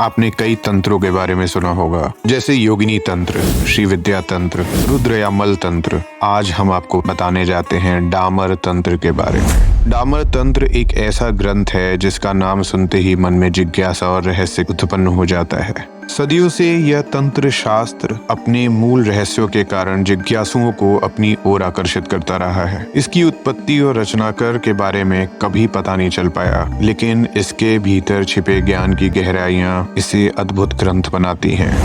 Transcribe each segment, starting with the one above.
आपने कई तंत्रों के बारे में सुना होगा, जैसे योगिनी तंत्र, श्री विद्या तंत्र, रुद्र या मल तंत्र। आज हम आपको बताने जाते हैं डामर तंत्र के बारे में। डामर तंत्र एक ऐसा ग्रंथ है जिसका नाम सुनते ही मन में जिज्ञासा और रहस्य उत्पन्न हो जाता है। सदियों से यह तंत्र शास्त्र अपने मूल रहस्यों के कारण जिज्ञासुओं को अपनी ओर आकर्षित करता रहा है। इसकी उत्पत्ति और रचनाकार के बारे में कभी पता नहीं चल पाया, लेकिन इसके भीतर छिपे ज्ञान की गहराइयां इसे अद्भुत ग्रंथ बनाती हैं।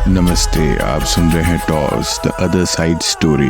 नमस्ते, आप सुन रहे हैं toss the other side story.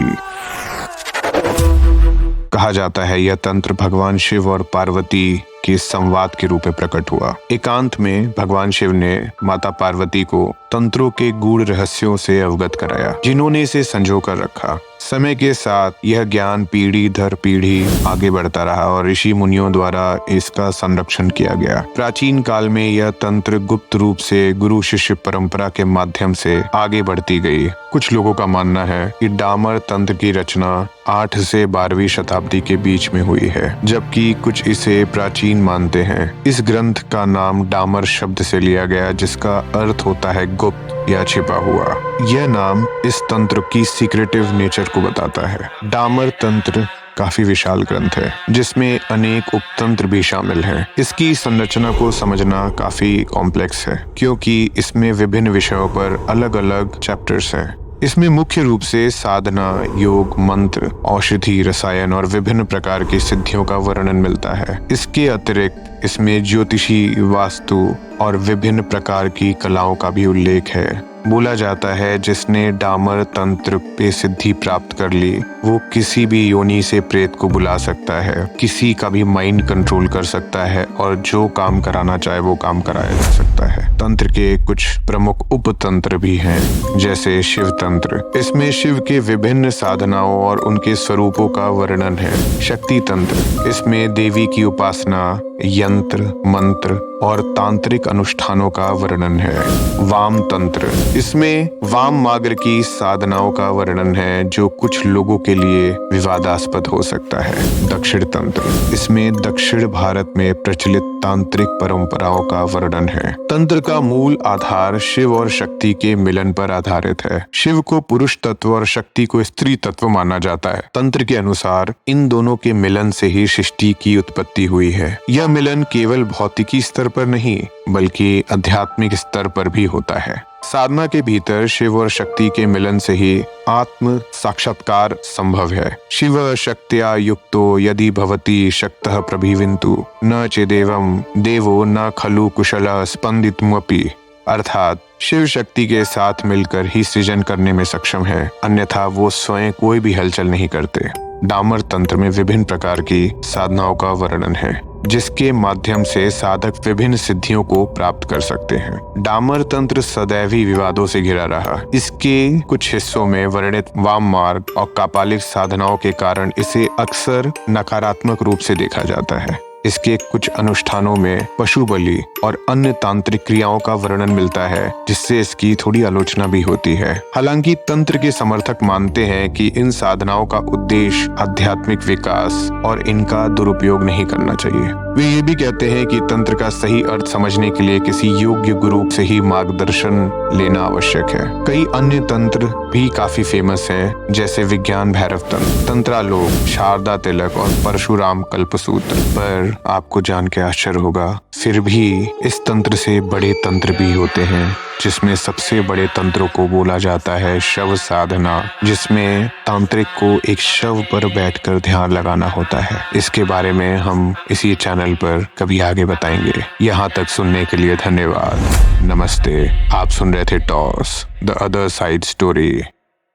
कहा जाता है यह तंत्र भगवान शिव और पार्वती के संवाद के रूप में प्रकट हुआ। एकांत में भगवान शिव ने माता पार्वती को तंत्रों के गूढ़ रहस्यों से अवगत कराया, जिन्होंने इसे संजो कर रखा। समय के साथ यह ज्ञान पीढ़ी दर पीढ़ी आगे बढ़ता रहा और ऋषि मुनियों द्वारा इसका संरक्षण किया गया। प्राचीन काल में यह तंत्र गुप्त रूप से गुरु शिष्य परंपरा के माध्यम से आगे बढ़ती गई। कुछ लोगों का मानना है कि डामर तंत्र की रचना 8 से 12वीं शताब्दी के बीच में हुई है, जबकि कुछ इसे प्राचीन मानते हैं। इस ग्रंथ का नाम डामर शब्द से लिया गया, जिसका अर्थ होता है गुप्त या छिपा हुआ। यह नाम इस तंत्र की सीक्रेटिव नेचर को बताता है। डामर तंत्र काफी विशाल ग्रंथ है, जिसमें अनेक उपतंत्र भी शामिल हैं। इसकी संरचना को समझना काफी कॉम्प्लेक्स है, क्योंकि इसमें विभिन्न विषयों पर अलग अलग चैप्टर्स हैं। इसमें मुख्य रूप से साधना, योग, मंत्र, औषधि, रसायन और विभिन्न प्रकार की सिद्धियों का वर्णन मिलता है। इसके अतिरिक्त इसमें ज्योतिषी, वास्तु और विभिन्न प्रकार की कलाओं का भी उल्लेख है। बोला जाता है जिसने डामर तंत्र पे सिद्धि प्राप्त कर ली, वो किसी भी योनि से प्रेत को बुला सकता है, किसी का भी माइंड कंट्रोल कर सकता है और जो काम कराना चाहे वो काम कराया जा सकता है। तंत्र के कुछ प्रमुख उपतंत्र भी हैं, जैसे शिव तंत्र। इसमें शिव के विभिन्न साधनाओं और उनके स्वरूपों का वर्णन है। शक्ति तंत्र, इसमें देवी की उपासना, यंत्र, मंत्र और तांत्रिक अनुष्ठानों का वर्णन है। वाम तंत्र, इसमें वाम मार्ग की साधनाओं का वर्णन है, जो कुछ लोगों के लिए विवादास्पद हो सकता है। दक्षिण तंत्र, इसमें दक्षिण भारत में प्रचलित तांत्रिक परंपराओं का वर्णन है। तंत्र का मूल आधार शिव और शक्ति के मिलन पर आधारित है। शिव को पुरुष तत्व और शक्ति को स्त्री तत्व माना जाता है। तंत्र के अनुसार इन दोनों के मिलन से ही सृष्टि की उत्पत्ति हुई है। यह मिलन केवल भौतिकी स्तर पर नहीं, बल्कि आध्यात्मिक स्तर पर भी होता है। साधना के भीतर शिव और शक्ति के मिलन से ही आत्म साक्षात्कार संभव है। शिव शक्त्या युक्तो यदि भवति शक्तः प्रभिविन्तु न चेदेवं देवो न खलु कुशलः स्पंदितुमपि। अर्थात शिव शक्ति के साथ मिलकर ही सृजन करने में सक्षम है, अन्यथा वो स्वयं कोई भी हलचल नहीं करते। डामर तंत्र में विभिन्न प्रकार की साधनाओं का वर्णन है, जिसके माध्यम से साधक विभिन्न सिद्धियों को प्राप्त कर सकते हैं। डामर तंत्र सदैव ही विवादों से घिरा रहा। इसके कुछ हिस्सों में वर्णित वाम मार्ग और कापालिक साधनाओं के कारण इसे अक्सर नकारात्मक रूप से देखा जाता है। इसके कुछ अनुष्ठानों में पशु बलि और अन्य तांत्रिक क्रियाओं का वर्णन मिलता है, जिससे इसकी थोड़ी आलोचना भी होती है। हालांकि तंत्र के समर्थक मानते हैं कि इन साधनाओं का उद्देश्य आध्यात्मिक विकास और इनका दुरुपयोग नहीं करना चाहिए। वे ये भी कहते हैं कि तंत्र का सही अर्थ समझने के लिए किसी योग्य गुरु से ही मार्गदर्शन लेना आवश्यक है। कई अन्य तंत्र भी काफी फेमस हैं, जैसे विज्ञान भैरव तंत्र, तंत्रालोक, शारदा तिलक और परशुराम कल्पसूत्र। पर आपको जान के आश्चर्य होगा, फिर भी इस तंत्र से बड़े तंत्र भी होते हैं, जिसमें सबसे बड़े तंत्रों को बोला जाता है शव साधना, जिसमें तांत्रिक को एक शव पर बैठकर ध्यान लगाना होता है। इसके बारे में हम इसी चैनल पर कभी आगे बताएंगे। यहाँ तक सुनने के लिए धन्यवाद। नमस्ते, आप सुन रहे थे toss the other side story.